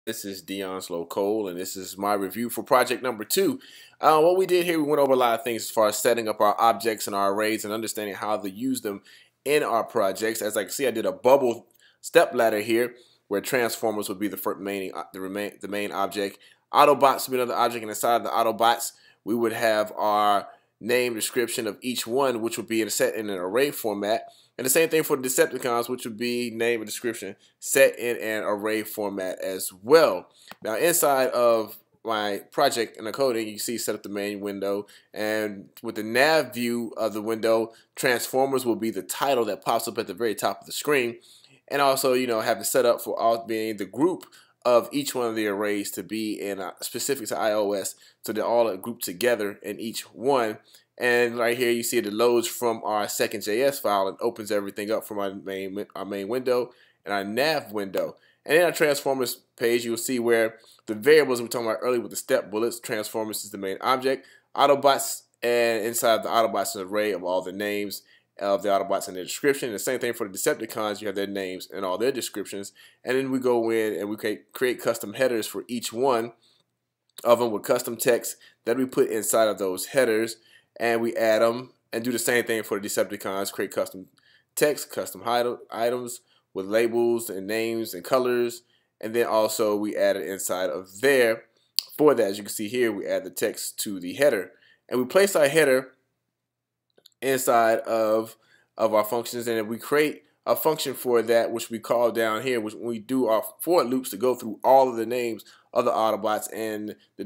This is Dion Slow Cole, and this is my review for project number 2. What we did here, we went over a lot of things as far as setting up our objects and our arrays and understanding how to use them in our projects. As I can see, I did a bubble step ladder here where transformers would be the main object. Autobots would be another object, and inside of the Autobots, we would have our name description of each one, which would be set in an array format. And the same thing for the Decepticons, which would be name and description set in an array format as well. Now, inside of my project in the coding, you see set up the main window, and with the nav view of the window, transformers will be the title that pops up at the very top of the screen. And also, have it set up for all being the group of each one of the arrays to be in specific to iOS, so they're all grouped together in each one. And right here, you see it loads from our second.js file and opens everything up from our main window and our nav window. And in our transformers page, you'll see where the variables we were talking about earlier with the step bullets. Transformers is the main object. Autobots, and inside the Autobots is an array of all the names of the Autobots and their description. And the same thing for the Decepticons, you have their names and all their descriptions. And then we go in and we create custom headers for each one of them with custom text that we put inside of those headers. And we add them and do the same thing for the Decepticons, create custom text, custom items with labels and names and colors. And then also we add it inside of there. For that, as you can see here, we add the text to the header. And we place our header inside of our functions, and then we create a function for that, which we call down here, which we do our for loops to go through all of the names of the Autobots and the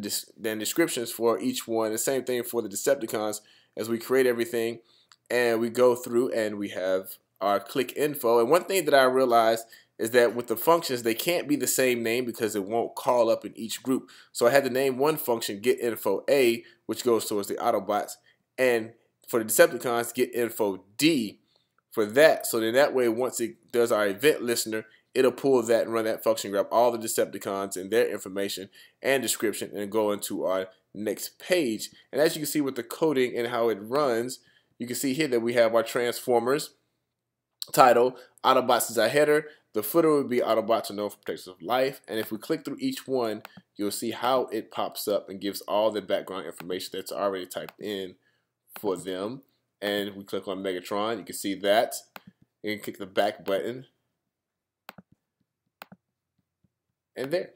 descriptions for each one. The same thing for the Decepticons, as we create everything and we go through and we have our click info. And one thing that I realized is that with the functions, they can't be the same name because it won't call up in each group. So I had to name one function get info A, which goes towards the Autobots, and for the Decepticons, get info D for that. So then that way, once it does our event listener, it'll pull that and run that function, grab all the Decepticons and their information and description, and go into our next page. And as you can see with the coding and how it runs, you can see here that we have our Transformers title. Autobots is our header. The footer would be Autobots are known for protection of life. And if we click through each one, you'll see how it pops up and gives all the background information that's already typed in for them. And we click on Megatron, you can see that. You can click the back button, and there.